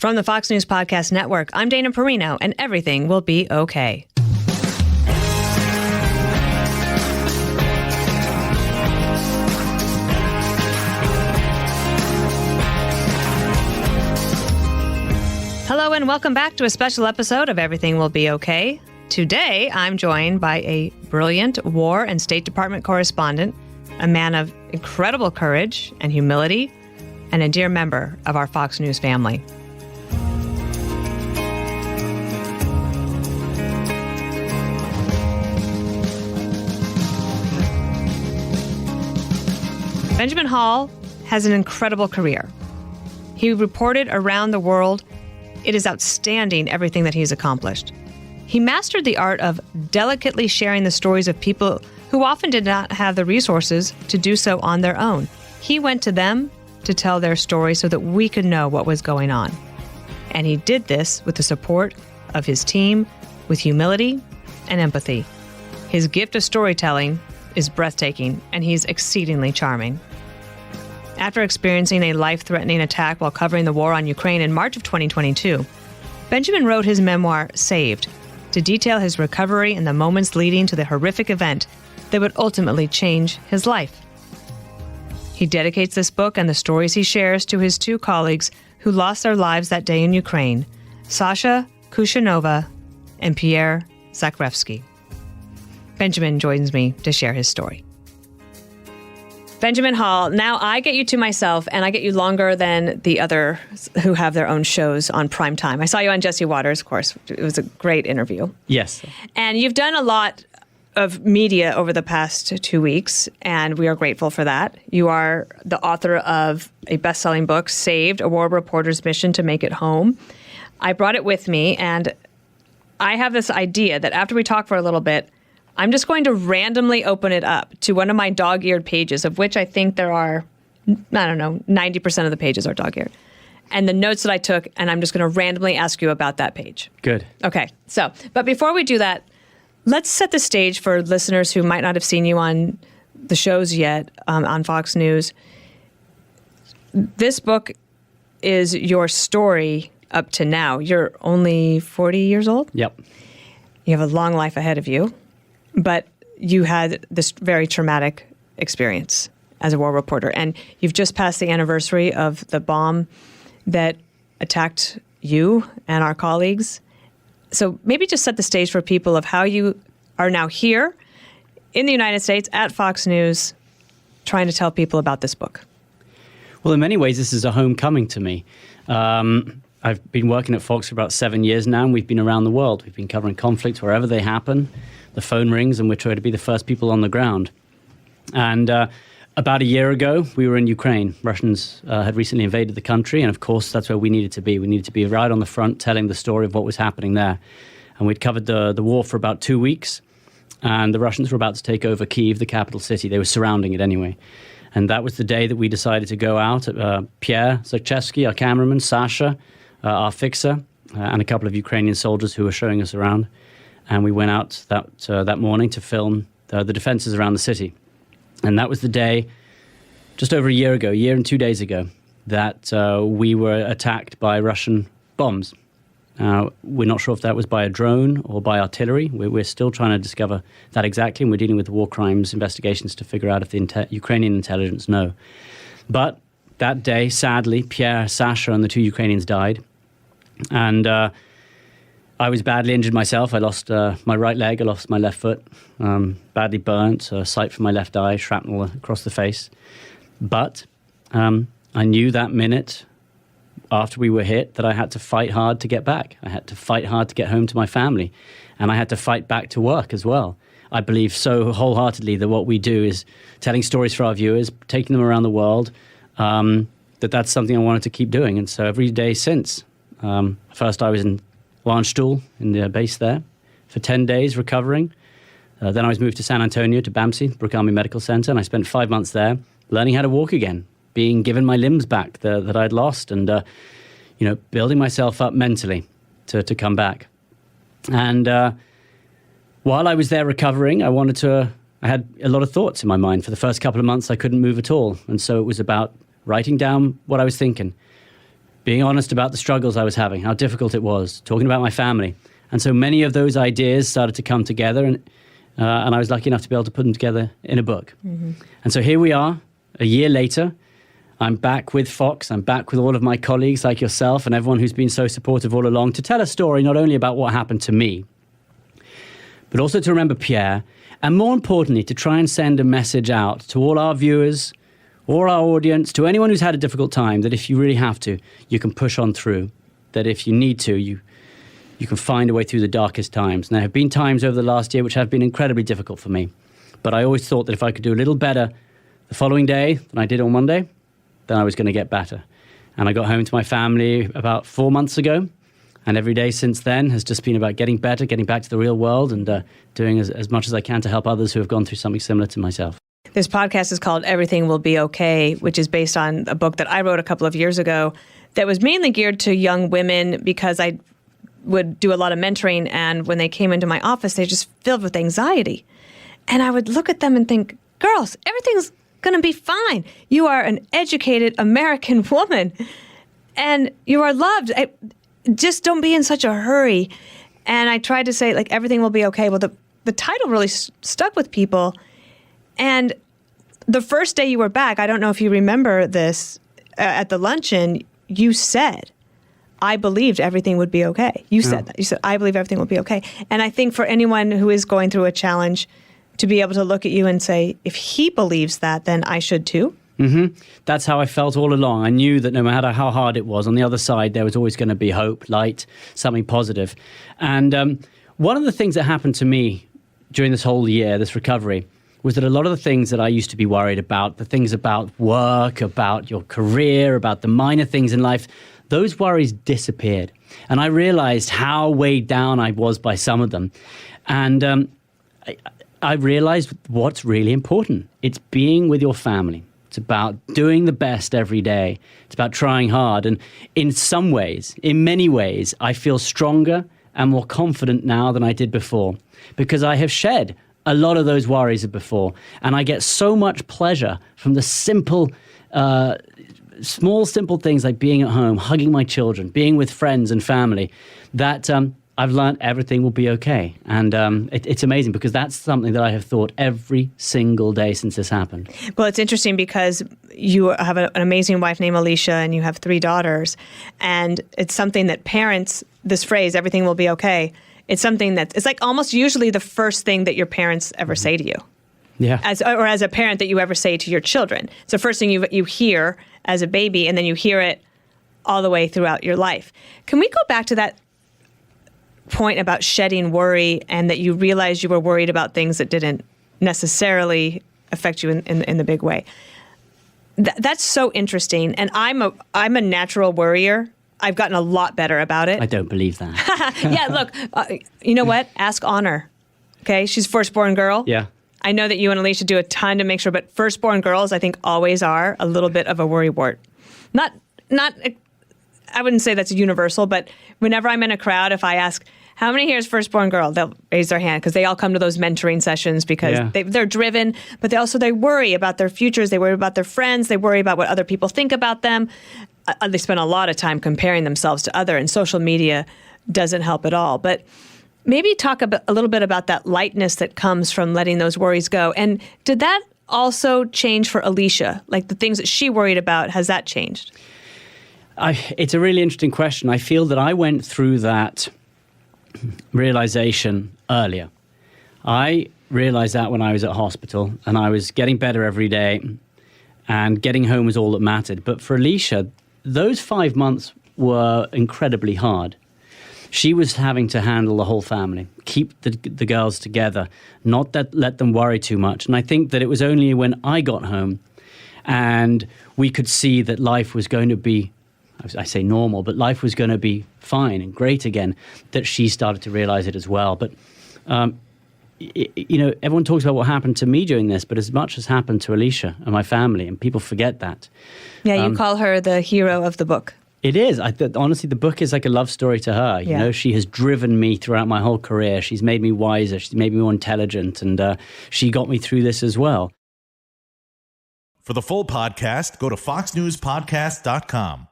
From the Fox News Podcast Network, I'm Dana Perino, and everything will be okay. Hello and welcome back to a special episode of Everything Will Be Okay. Today, I'm joined by a brilliant War and State Department correspondent, a man of incredible courage and humility, and a dear member of our Fox News family. Benjamin Hall has an incredible career. He reported around the world. It is outstanding, everything that he's accomplished. He mastered the art of delicately sharing the stories of people who often did not have the resources to do so on their own. He went to them to tell their story so that we could know what was going on. And he did this with the support of his team, with humility and empathy. His gift of storytelling is breathtaking, and he's exceedingly charming. After experiencing a life-threatening attack while covering the war on Ukraine in March of 2022, Benjamin wrote his memoir, Saved, to detail his recovery and the moments leading to the horrific event that would ultimately change his life. He dedicates this book and the stories he shares to his two colleagues who lost their lives that day in Ukraine, Sasha Kushanova and Pierre Zakreweski. Benjamin joins me to share his story. Benjamin Hall, now I get you to myself, and I get you longer than the others who have their own shows on prime time. I saw you on Jesse Waters, of course. It was a great interview. Yes. And you've done a lot of media over the past 2 weeks, and we are grateful for that. You are the author of a best-selling book, Saved, A War Reporter's Mission to Make It Home. I brought it with me, and I have this idea that after we talk for a little bit, I'm just going to randomly open it up to one of my dog-eared pages, of which I think there are, 90% of the pages are dog-eared. And the notes that I took, and I'm just going to randomly ask you about that page. Good. Okay. But before we do that, let's set the stage for listeners who might not have seen you on the shows yet on Fox News. This book is your story up to now. You're only 40 years old? Yep. You have a long life ahead of you. But you had this very traumatic experience as a war reporter, and you've just passed the anniversary of the bomb that attacked you and our colleagues. So maybe just set the stage for people of how you are now here in the United States at Fox News trying to tell people about this book. Well, in many ways, this is a homecoming to me. I've been working at Fox for about 7 years now, and we've been around the world. We've been covering conflicts wherever they happen. The phone rings, and we're trying to be the first people on the ground. And about a year ago, we were in Ukraine. Russians had recently invaded the country, and of course, that's where we needed to be. We needed to be right on the front, telling the story of what was happening there. And we'd covered the war for about 2 weeks, and the Russians were about to take over Kyiv, the capital city. They were surrounding it anyway. And that was the day that we decided to go out. Pierre Zakreweski, our cameraman, Sasha, our fixer, and a couple of Ukrainian soldiers who were showing us around. And we went out that morning to film the defenses around the city. And that was the day, just over a year and 2 days ago, that we were attacked by Russian bombs. We're not sure if that was by a drone or by artillery. We're still trying to discover that exactly, and we're dealing with war crimes investigations to figure out if the Ukrainian intelligence know. But that day, sadly, Pierre, Sasha, and the two Ukrainians died. And I was badly injured myself. I lost my right leg. I lost my left foot. Badly burnt, sight from my left eye, shrapnel across the face. But I knew that minute after we were hit that I had to fight hard to get back. I had to fight hard to get home to my family. And I had to fight back to work as well. I believe so wholeheartedly that what we do is telling stories for our viewers, taking them around the world, that's something I wanted to keep doing. And so every day since, first I was in Landstuhl in the base there for 10 days recovering. Then I was moved to San Antonio, to BAMC, Brooke Army Medical Center, and I spent 5 months there learning how to walk again, being given my limbs back that I'd lost, and building myself up mentally to come back. And while I was there recovering, I had a lot of thoughts in my mind. For the first couple of months, I couldn't move at all. And so it was about writing down what I was thinking, being honest about the struggles I was having, how difficult it was, talking about my family. And so many of those ideas started to come together, and I was lucky enough to be able to put them together in a book. Mm-hmm. And so here we are, a year later. I'm back with Fox. I'm back with all of my colleagues like yourself and everyone who's been so supportive all along to tell a story not only about what happened to me, but also to remember Pierre, and more importantly, to try and send a message out to all our viewers, or our audience, to anyone who's had a difficult time, that if you really have to, you can push on through, that if you need to, you can find a way through the darkest times. And there have been times over the last year which have been incredibly difficult for me. But I always thought that if I could do a little better the following day than I did on Monday, then I was going to get better. And I got home to my family about 4 months ago. And every day since then has just been about getting better, getting back to the real world, and doing as much as I can to help others who have gone through something similar to myself. This podcast is called Everything Will Be Okay, which is based on a book that I wrote a couple of years ago that was mainly geared to young women, because I would do a lot of mentoring, and when they came into my office, they just filled with anxiety. And I would look at them and think, girls, everything's going to be fine. You are an educated American woman, and you are loved. Just don't be in such a hurry. And I tried to say, like, everything will be okay. Well, the title really stuck with people. And the first day you were back, I don't know if you remember this, at the luncheon, you said, I believed everything would be okay. You said that. You said, I believe everything will be okay. And I think for anyone who is going through a challenge, to be able to look at you and say, if he believes that, then I should too. Mm-hmm. That's how I felt all along. I knew that no matter how hard it was, on the other side, there was always going to be hope, light, something positive. And one of the things that happened to me during this whole year, this recovery, was that a lot of the things that I used to be worried about, the things about work, about your career, about the minor things in life, those worries disappeared. And I realized how weighed down I was by some of them. And I realized what's really important. It's being with your family. It's about doing the best every day. It's about trying hard. And in some ways, in many ways, I feel stronger and more confident now than I did before, because I have shed a lot of those worries of before. And I get so much pleasure from the simple, small, simple things like being at home, hugging my children, being with friends and family, that I've learned everything will be okay. And it's amazing, because that's something that I have thought every single day since this happened. Well, it's interesting because you have an amazing wife named Alicia, and you have 3 daughters. And it's something that parents, this phrase, everything will be okay, it's something that it's like almost usually the first thing that your parents ever say to you. Yeah. As a parent that you ever say to your children. It's the first thing you hear as a baby, and then you hear it all the way throughout your life. Can we go back to that point about shedding worry, and that you realized you were worried about things that didn't necessarily affect you in the big way? That's so interesting. And I'm a natural worrier. I've gotten a lot better about it. I don't believe that. Yeah, look, you know what? Ask Honor. Okay, she's firstborn girl. Yeah. I know that you and Alicia do a ton to make sure, but firstborn girls, I think, always are a little bit of a worrywart. Not. I wouldn't say that's universal, but whenever I'm in a crowd, if I ask, how many here is firstborn girl? They'll raise their hand, because they all come to those mentoring sessions because they're driven, but they worry about their futures. They worry about their friends. They worry about what other people think about them. They spend a lot of time comparing themselves to other, and social media doesn't help at all. But maybe talk a little bit about that lightness that comes from letting those worries go. And did that also change for Alicia? Like the things that she worried about, has that changed? It's a really interesting question. I feel that I went through that realization earlier. I realized that when I was at hospital, and I was getting better every day, and getting home was all that mattered. But for Alicia, those 5 months were incredibly hard. She was having to handle the whole family, keep the girls together, not let them worry too much. And I think that it was only when I got home and we could see that life was going to be, I say normal, but life was going to be fine and great again, that she started to realize it as well. But, everyone talks about what happened to me during this, but as much has happened to Alicia and my family, and people forget that. Yeah, you call her the hero of the book. It is. Honestly, the book is like a love story to her. You know, she has driven me throughout my whole career. She's made me wiser. She's made me more intelligent. And she got me through this as well. For the full podcast, go to foxnewspodcast.com.